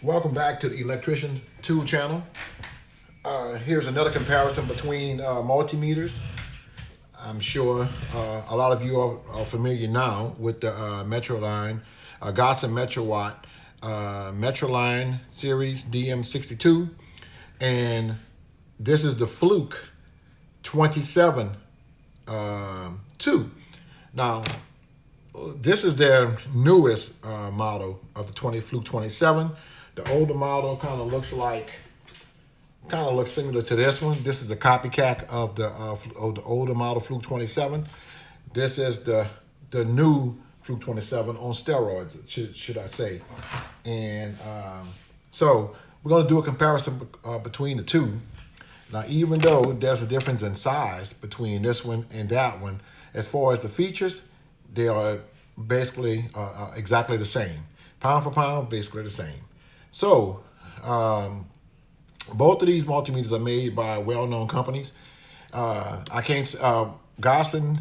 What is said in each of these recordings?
Welcome back to the Electrician Tool channel. Here's another comparison between multimeters. I'm sure a lot of you are familiar now with the Metraline, Gossen Metrawatt Metraline series DM62, and this is the Fluke 27 2. Now, this is their newest model of the Fluke 27. The older model kind of looks similar to this one. This is a copycat of the older model Fluke 27. This is the new Fluke 27 on steroids, should I say. And so we're going to do a comparison between the two. Now, even though there's a difference in size between this one and that one, as far as the features, they are basically exactly the same. Pound for pound, basically the same. So, both of these multimeters are made by well-known companies. Gossen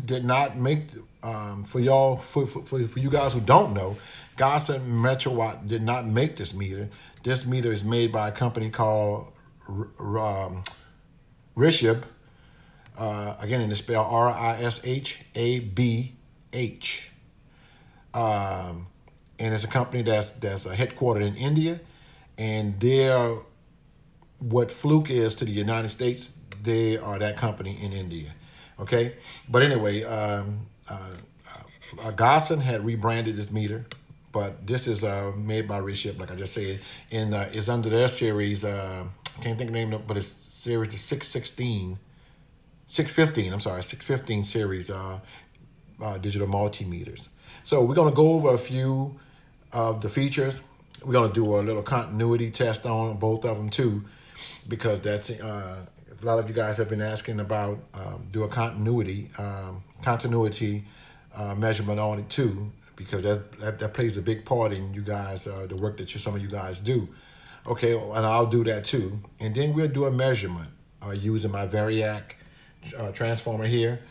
did not make, for you guys who don't know, Gossen Metrawatt did not make this meter. This meter is made by a company called Rishabh. Again, it's spelled Rishabh. And it's a company that's headquartered in India, and they're what Fluke is to the United States. They are that company in India. Okay, but anyway, Gossen had rebranded this meter, but this is made by Rishabh, like I just said, and it's under their series. I can't think of the name of it, but it's series 615 series digital multimeters. So we're going to go over a few of the features. We're going to do a little continuity test on both of them too, because that's a lot of you guys have been asking about do a continuity measurement on it too, because that plays a big part in you guys the work that some of you guys do. Okay, and I'll do that too, and then we'll do a measurement using my Variac transformer here,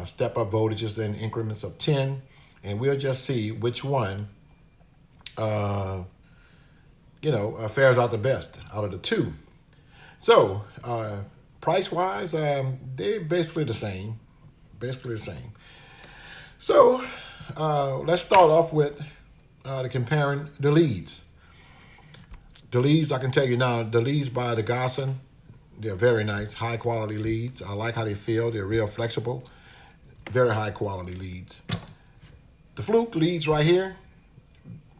step up voltages in increments of 10, and we'll just see which one fares out the best out of the two. So price-wise, they're basically the same. So let's start off with comparing the leads. The leads, I can tell you now, the leads by the Gossen, they're very nice, high-quality leads. I like how they feel. They're real flexible, very high-quality leads. The Fluke leads right here,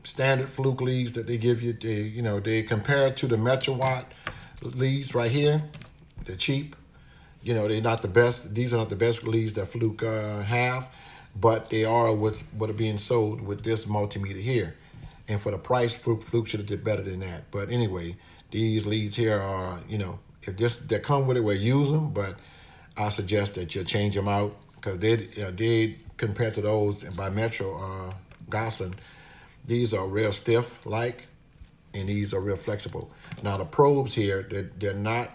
standard Fluke leads that they give you, they compare it to the Metrawatt leads right here. They're cheap. They're not the best. These are not the best leads that Fluke have, but they are what are being sold with this multimeter here. And for the price, Fluke should have did better than that. But anyway, these leads here are, if they come with it, we'll use them. But I suggest that you change them out, because they compared to those by Metro Gossen, these are real stiff and these are real flexible. Now the probes here, they're not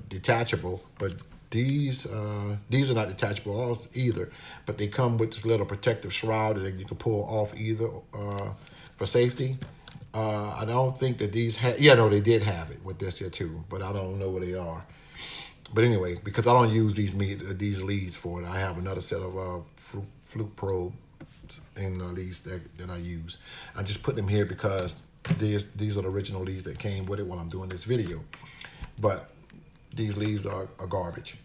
detachable, but these are not detachable either. But they come with this little protective shroud that you can pull off either for safety. I don't think that these they did have it with this here too, but I don't know where they are. But anyway, because I don't use these leads for it, I have another set of Fluke probes in the leads that I use. I'm just putting them here because these are the original leads that came with it while I'm doing this video. But these leads are garbage.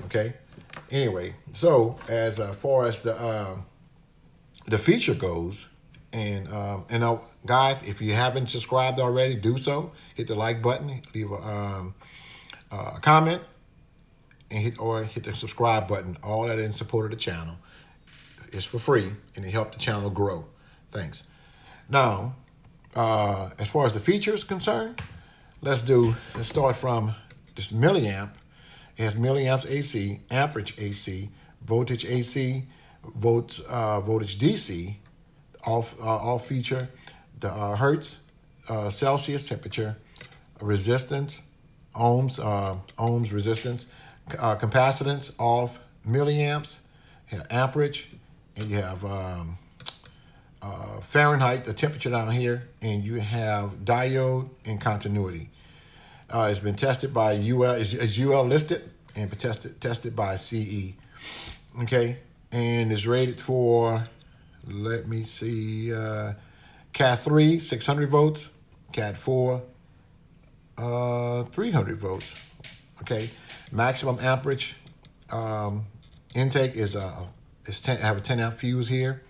Okay. Anyway, so as far as the feature goes, and guys, if you haven't subscribed already, do so. Hit the like button, leave a comment, and hit the subscribe button. All that in support of the channel. It's for free, and it helps the channel grow. Thanks. Now, as far as the features concerned, let's start from this milliamp. It has milliamps AC, amperage AC, voltage AC, voltage DC. All feature the hertz, Celsius temperature, resistance, ohms resistance, capacitance off milliamps, amperage, and you have Fahrenheit, the temperature down here, and you have diode and continuity. It's been tested by UL, is UL listed, and been tested by CE. Okay, and is rated for, let me see, Cat 3, 600 volts, Cat 4, 300 volts. Okay, maximum amperage intake is have a 10 amp fuse here,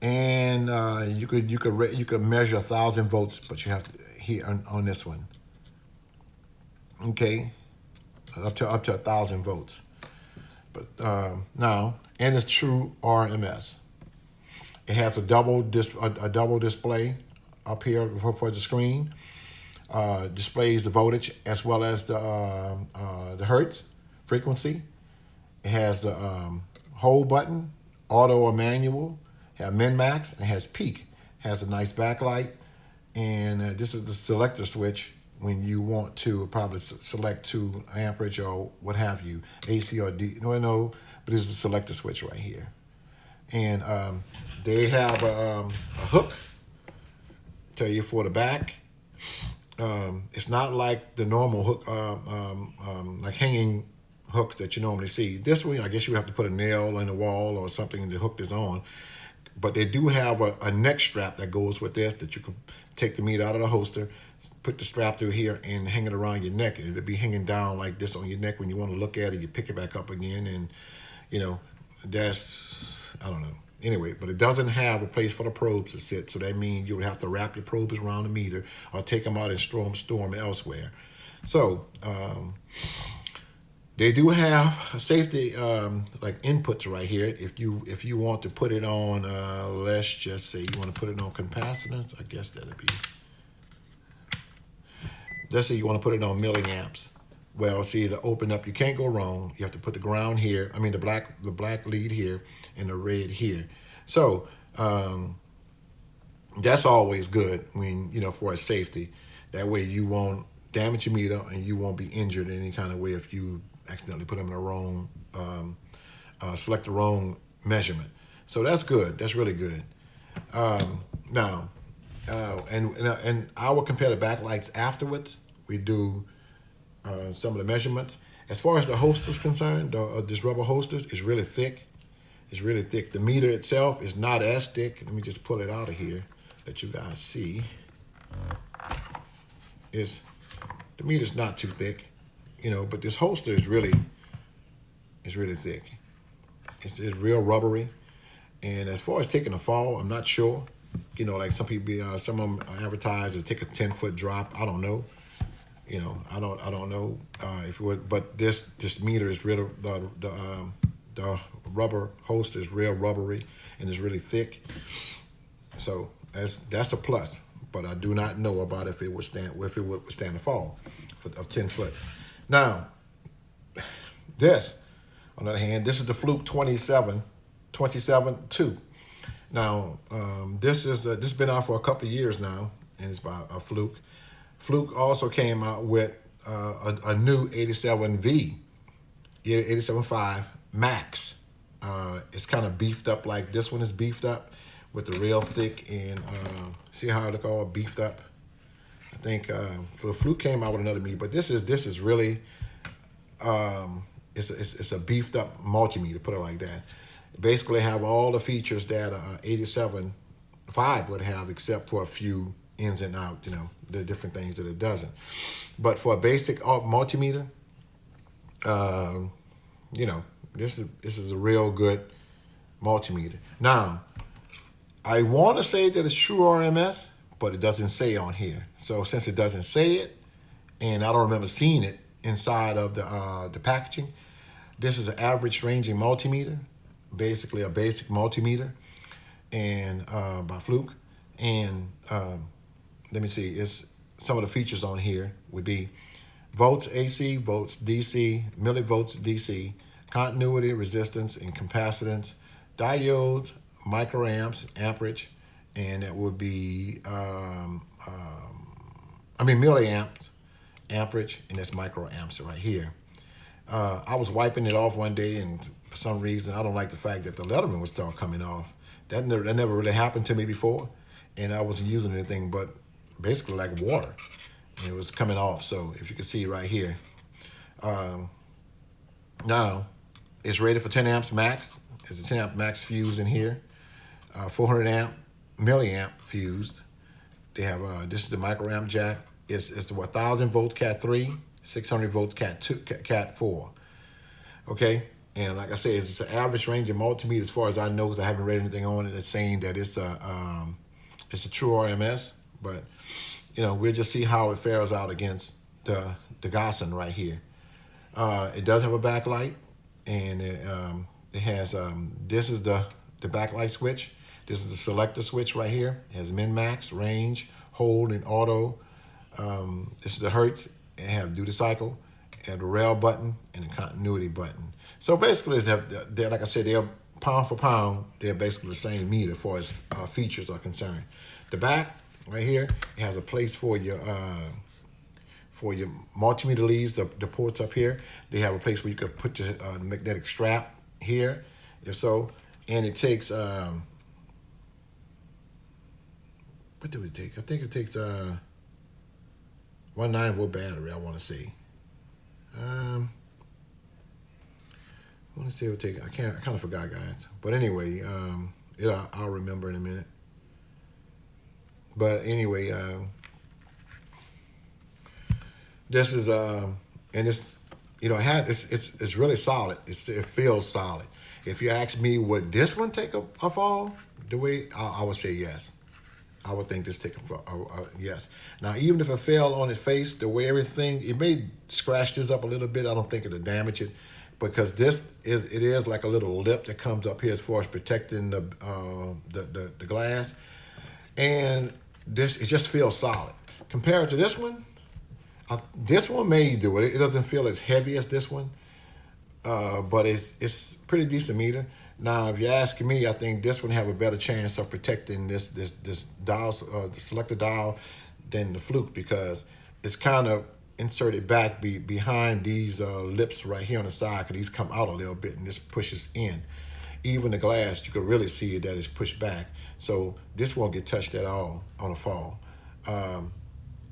and you could measure 1,000 volts, but you have to here on this one. Okay, up to 1,000 volts. But now, and it's true RMS. It has a double display up here for the screen. Displays the voltage as well as the hertz frequency. It has the hold button, auto or manual. It has min max. It has peak. It has a nice backlight, and this is the selector switch when you want to probably select to amperage or what have you, AC or D. No, but this is a selector switch right here, and they have a hook. Tell you for the back. It's not like the normal hook, like hanging hooks that you normally see. This one, I guess you would have to put a nail in the wall or something to hook this on. But they do have a neck strap that goes with this that you can take the meter out of the holster, put the strap through here, and hang it around your neck. And it'll be hanging down like this on your neck. When you want to look at it, you pick it back up again. And, you know, that's, I don't know. Anyway, but it doesn't have a place for the probes to sit, so that means you would have to wrap your probes around the meter or take them out and store them elsewhere. So they do have a safety like inputs right here. If you want to put it on, let's just say you want to put it on capacitance, I guess that'd be. Let's say you want to put it on milliamps. Well, see, to open up, you can't go wrong. You have to put the ground here. I mean, the black lead here and the red here. So that's always good when, you know, for a safety. That way you won't damage your meter and you won't be injured in any kind of way if you accidentally put them in the wrong, select the wrong measurement. So that's good. That's really good. Now, and I will compare the backlights afterwards. We do some of the measurements. As far as the holster is concerned, this rubber holster is really thick. It's really thick. The meter itself is not as thick. Let me just pull it out of here, let you guys see. The meter's not too thick, you know, but this holster is really thick. It's real rubbery. And as far as taking a fall, I'm not sure. You know, like some people, some of them advertise to take a 10-foot drop. I don't know. You know, I don't know if it was, but this meter is real. The rubber holster is real rubbery and is really thick. So that's a plus. But I do not know about if it would stand a fall of 10 foot. Now, this, on the other hand, this is the Fluke 27.2. Now, this has been out for a couple of years now, and it's by a Fluke. Fluke also came out with a new 87V, 87.5 Max. It's kind of beefed up like this one is beefed up with the real thick, and see how it look all beefed up. I think for Fluke came out with another meter, but this is really it's a beefed up multimeter, put it like that. Basically have all the features that 87.5 would have, except for a few ins and out, you know, the different things that it doesn't. But for a basic multimeter, you know, this is a real good multimeter. Now, I want to say that it's true RMS, but it doesn't say on here. So since it doesn't say it, and I don't remember seeing it inside of the packaging, this is an average ranging multimeter, basically a basic multimeter, and by Fluke. And let me see, it's some of the features on here would be volts AC, volts DC, millivolts DC, continuity, resistance, and capacitance, diodes, microamps, amperage, and it would be milliamps, amperage, and that's microamps right here. I was wiping it off one day, and for some reason, I don't like the fact that the letterman would start coming off. That never really happened to me before, and I wasn't using anything but basically like water. And it was coming off. So if you can see right here, now it's rated for 10 amps max. There's a 10 amp max fuse in here, 400 amp milliamp fused. They have this is the micro amp jack. It's the 1000 volt Cat 3, 600 volts Cat 2, Cat 4. Okay, and like I said, it's an average range of multimeter as far as I know, because I haven't read anything on it that's saying that it's a true RMS. But you know, we'll just see how it fares out against the Gossen right here. It does have a backlight, and it has this is the backlight switch. This is the selector switch right here. It has min max, range, hold, and auto. This is the hertz. It have duty cycle, and the rail button, and the continuity button. So basically, they're like I said, they're pound for pound. They're basically the same meter as far as features are concerned. The back right here, it has a place for your multimeter leads. The ports up here. They have a place where you could put your magnetic strap here, if so. And it takes what do it take? I think it takes 1.9 volt battery. I want to say. I want to see what it take. I kind of forgot, guys. But anyway, I'll remember in a minute. But anyway, this is and it's it's really solid. It feels solid. If you ask me, would this one take a fall? The way I would say yes. I would think this take a yes. Now, even if it fell on its face, the way everything, it may scratch this up a little bit. I don't think it'll damage it, because it is like a little lip that comes up here as far as protecting the glass, and it just feels solid compared to this one. This one may do it. It doesn't feel as heavy as this one, but it's pretty decent meter. Now, if you ask me, I think this one have a better chance of protecting this dial, the selector dial, than the Fluke, because it's kind of inserted back behind these lips right here on the side, because these come out a little bit and this pushes in. Even the glass, you can really see that it's pushed back. So this won't get touched at all on a fall.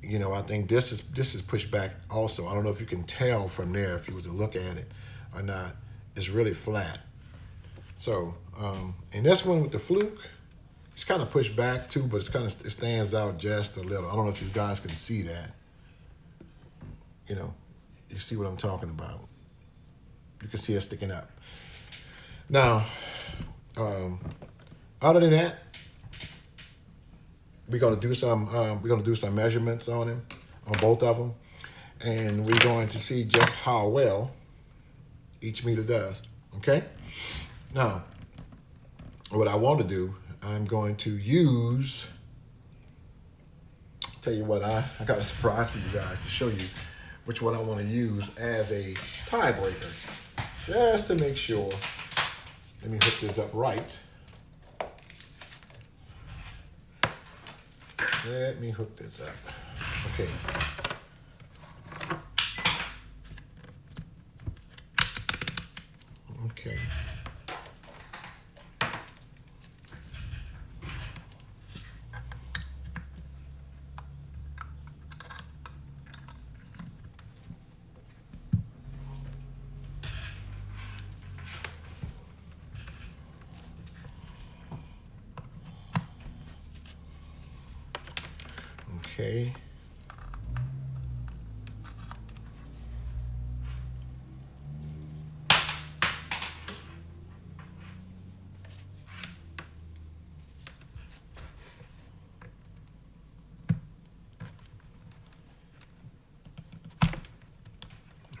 You know, I think this is pushed back also. I don't know if you can tell from there if you were to look at it or not. It's really flat. So, and this one with the Fluke, it's kind of pushed back too, but it stands out just a little. I don't know if you guys can see that. You know, you see what I'm talking about. You can see it sticking up. Now, other than that, we're gonna do some measurements on him, on both of them, and we're going to see just how well each meter does. Okay. Now, what I want to do, I'm going to use. Tell you what, I got a surprise for you guys to show you which one I want to use as a tiebreaker, just to make sure. Let me hook this up right. Let me hook this up. Okay. Okay. Okay.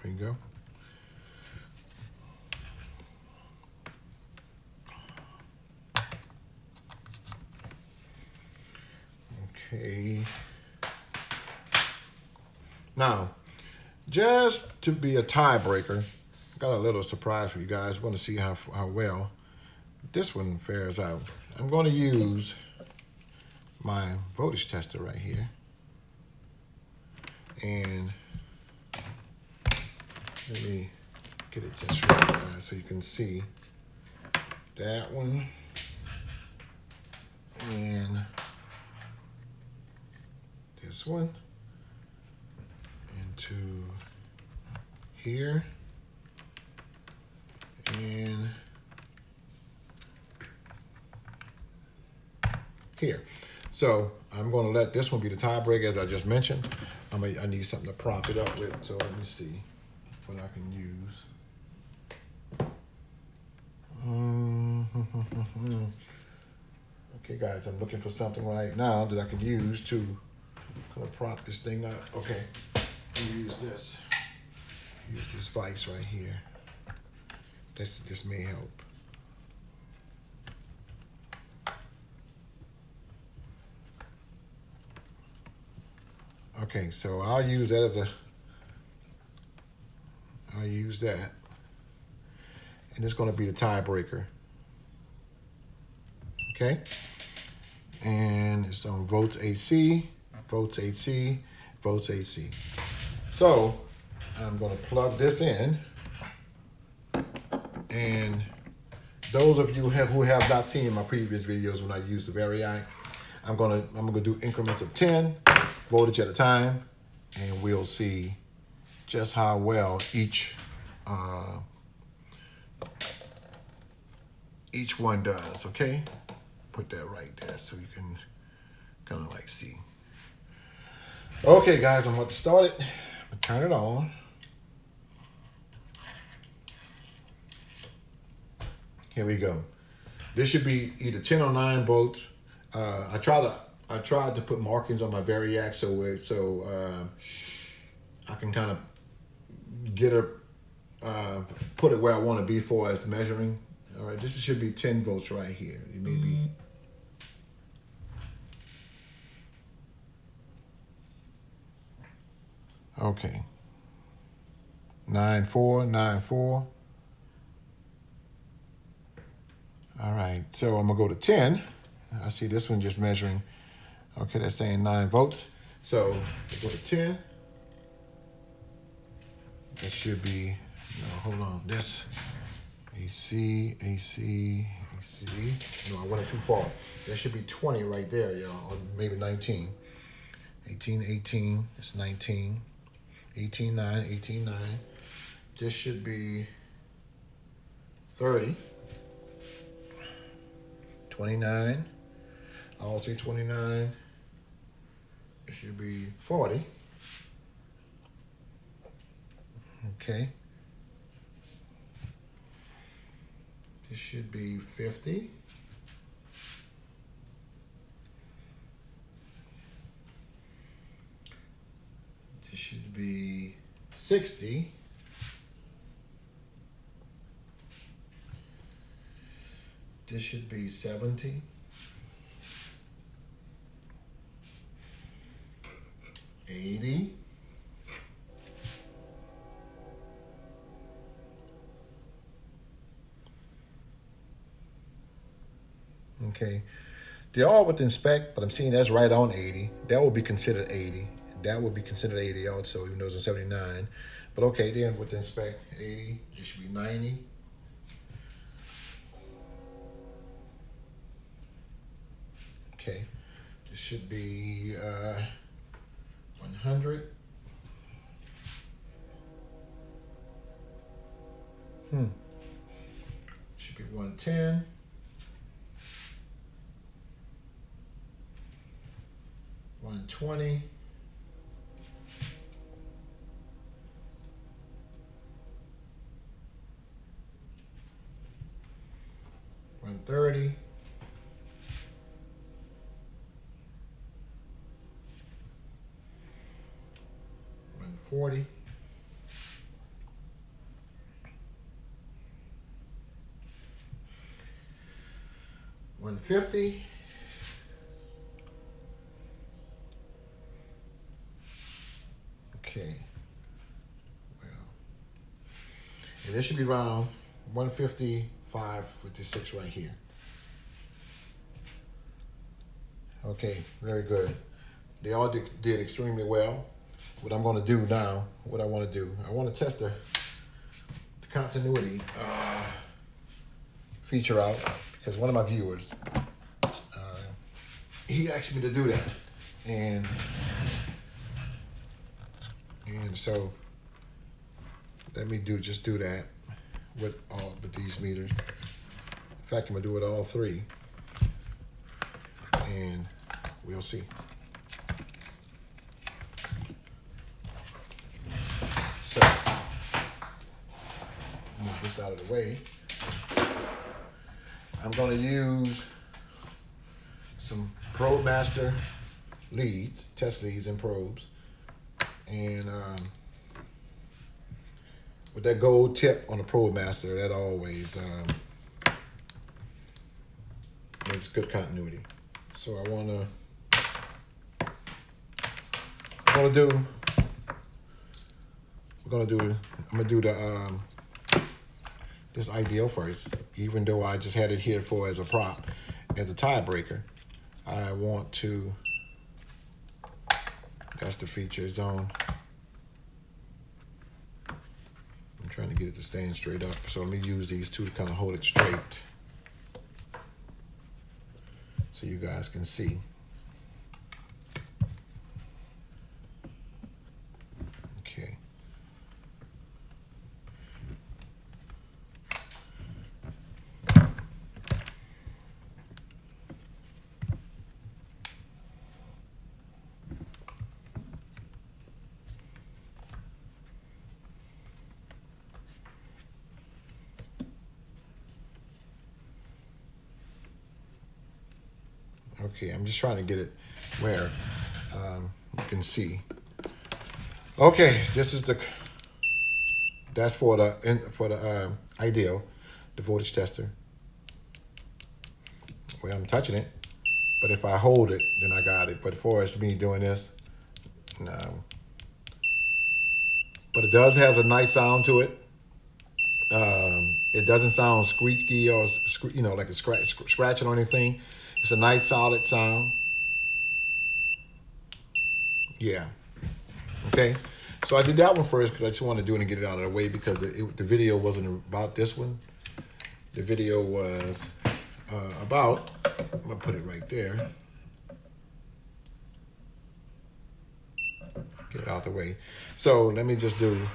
There you go. Okay. Now, just to be a tiebreaker, got a little surprise for you guys. Want to see how well this one fares out. I'm going to use my voltage tester right here, and let me get it just right, guys, so you can see that one. and this one into here, and here. So I'm going to let this one be the tiebreaker, as I just mentioned. I need something to prop it up with, so let me see what I can use. Okay, guys, I'm looking for something right now that I can use to kind of prop this thing up. Okay, use this. Use this vise right here. This may help. Okay, so I'll use that I'll use that. And it's going to be the tiebreaker. Okay? And it's on volts AC, volts AC, volts AC. So I'm going to plug this in. And those of you who have not seen my previous videos when I use the Variac, I'm gonna do increments of 10 voltage at a time, and we'll see just how well each one does. Okay, put that right there so you can kind of like see. Okay, guys, I'm about to start it. I'm gonna turn it on. Here we go. This should be either 10 or 9 volts. I tried to put markings on my Variac so I can kind of get put it where I want to be for as measuring. All right, this should be 10 volts right here. It may be. Okay. 9.4, 9.4. All right, so I'm gonna go to 10. I see this one just measuring. Okay, that's saying 9 volts. So go to 10. That should be, no, hold on. This AC, AC, AC. No, I went too far. There should be 20 right there, y'all, or maybe 19. 18, 18, it's 19. 18, 9, 18, 9. This should be 30. 29. I'll say 29. It should be 40. Okay. This should be 50. This should be 60. This should be 70. 80. Okay. They're all within spec, but I'm seeing that's right on 80. That would be considered 80. That would be considered 80 also, even though it's a 79. But okay, they're within spec. 80. This should be 90. Okay. This should be 100. Should be 110. 120. 130. 140. 150. Okay. Well, and this should be around 155 with this 6 right here. Okay, very good. They all did extremely well. What I'm going to do now, what I want to do, I want to test the continuity feature out, because one of my viewers he asked me to do that, and so let me just do that with these meters. In fact, I'm gonna do it all three, and we'll see. So move this out of the way. I'm gonna use some Probe Master leads, test leads and probes, and with that gold tip on the Probe Master, that always makes good continuity. So I'm gonna do the this ideal first, even though I just had it here for as a prop, as a tiebreaker. I want to, that's the feature zone. I'm trying to get it to stand straight up. So let me use these two to kind of hold it straight so you guys can see. Okay. Okay, I'm just trying to get it where you can see. Okay, this is that's for the ideal, the voltage tester. Well, I'm touching it, but if I hold it, then I got it. But for us, me doing this, no. But it does has a nice sound to it. It doesn't sound squeaky or like it's scratching or anything. It's a nice solid sound. Yeah. Okay. So I did that one first because I just wanted to do it and get it out of the way because the video wasn't about this one. The video was about, I'm going to put it right there. Get it out the way. So let me just do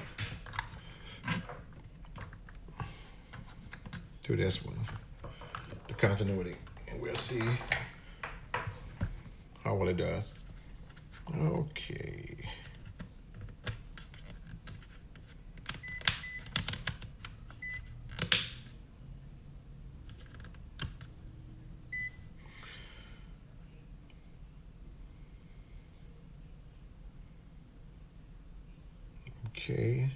this one, the continuity, and we'll see how well it does. Okay. Okay.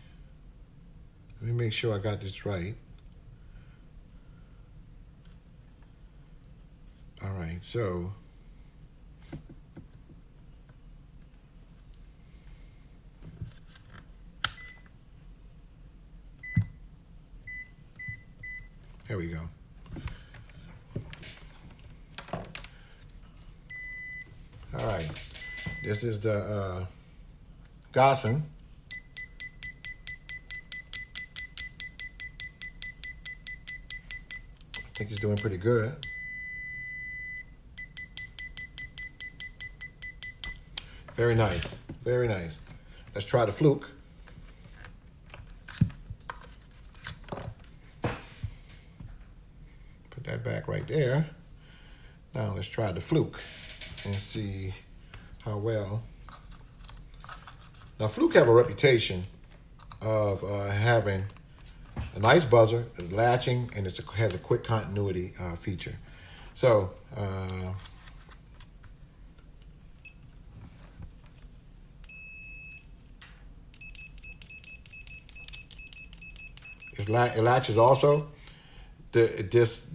Let me make sure I got this right. All right, so here we go. All right, this is the Gossen. I think he's doing pretty good. Very nice, very nice. Let's try the Fluke. Put that back right there. Now let's try the Fluke and see how well. Now Fluke have a reputation of having a nice buzzer, latching, and it has a quick continuity feature. So it latches also. This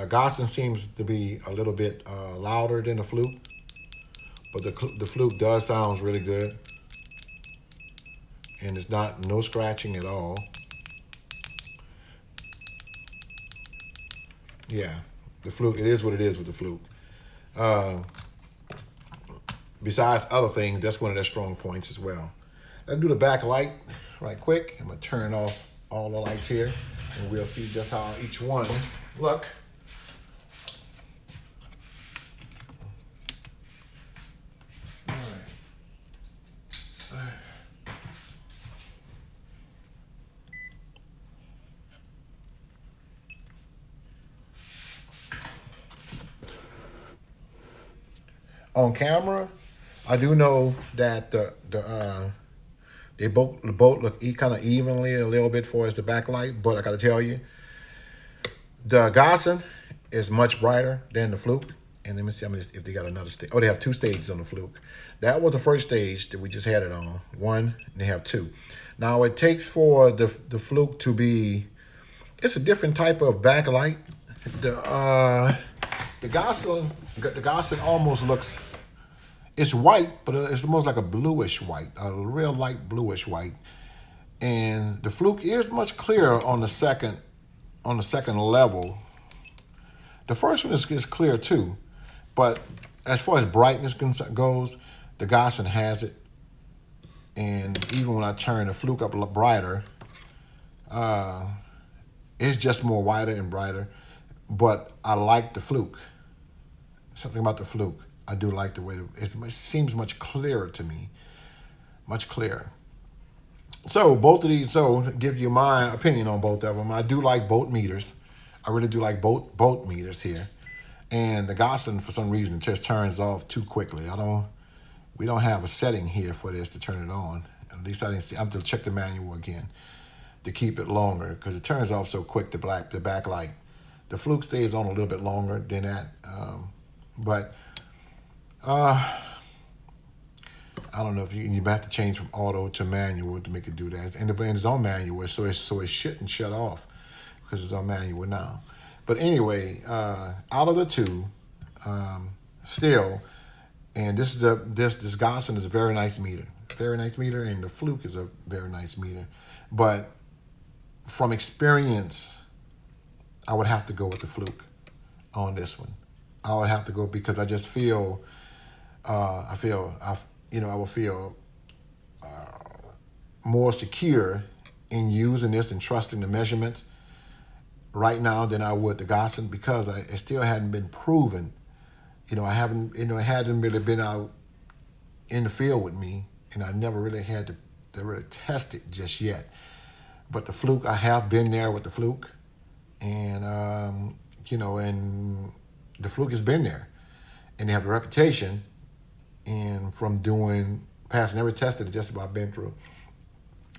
Gossen seems to be a little bit louder than the Fluke, but the Fluke does sound really good, and it's no scratching at all. Yeah, the Fluke, it is what it is with the Fluke. Besides other things, that's one of their strong points as well. Let's do the backlight right quick. I'm gonna turn off all the lights here, and we'll see just how each one look. on camera, I do know that they both look kind of evenly a little bit for as the backlight, but I got to tell you, the Gossen is much brighter than the Fluke. And let me see if they got another stage. Oh, they have 2 stages on the Fluke. That was the first stage that we just had it on. 1, and they have 2. Now it takes for the Fluke to be, it's a different type of backlight. The Gossen almost looks, it's white, but it's almost like a bluish white, a real light bluish white. And the Fluke is much clearer on the second level. The first one is clear too, but as far as brightness goes, the Gossen has it. And even when I turn the Fluke up a little brighter, it's just more wider and brighter. But I like the Fluke. Something about the Fluke. I do like the way it seems much clearer to me. Much clearer. So both of these, so to give you my opinion on both of them, I do like both meters. I really do like both meters here. And the Gossen, for some reason, just turns off too quickly. We don't have a setting here for this to turn it on. At least I didn't see. I have to check the manual again to keep it longer because it turns off so quick, the backlight. The Fluke stays on a little bit longer than that. But I don't know if you have to change from auto to manual to make it do that. And it's on manual, so it shouldn't shut off because it's on manual now. But anyway, out of the 2, still, and this Gossen is a very nice meter. Very nice meter, and the Fluke is a very nice meter. But from experience, I would have to go with the Fluke on this one. I would have to go because I just feel, I will feel more secure in using this and trusting the measurements right now than I would the Gossen because it still hadn't been proven. It hadn't really been out in the field with me, and I never really had to really test it just yet. But the Fluke, I have been there with the Fluke, and and the Fluke has been there, and they have a reputation, and from passing every test that just about been through.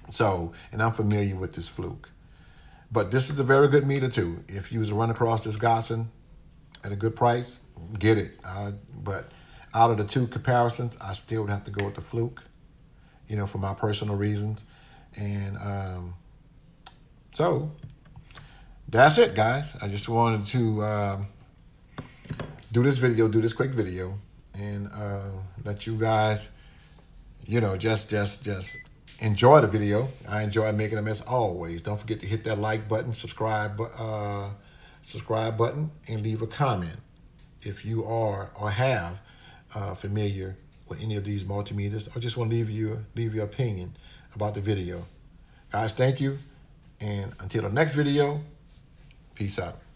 So, and I'm familiar with this Fluke. But this is a very good meter too. If you was to run across this Gossen at a good price, get it. But out of the 2 comparisons, I still would have to go with the Fluke, for my personal reasons. And so that's it, guys. I just wanted to do this quick video, and let you guys, just enjoy the video. I enjoy making them as always. Don't forget to hit that like button, subscribe button, and leave a comment if you are or have familiar with any of these multimeters, or just want to leave your opinion about the video. Guys, thank you, and until the next video, peace out.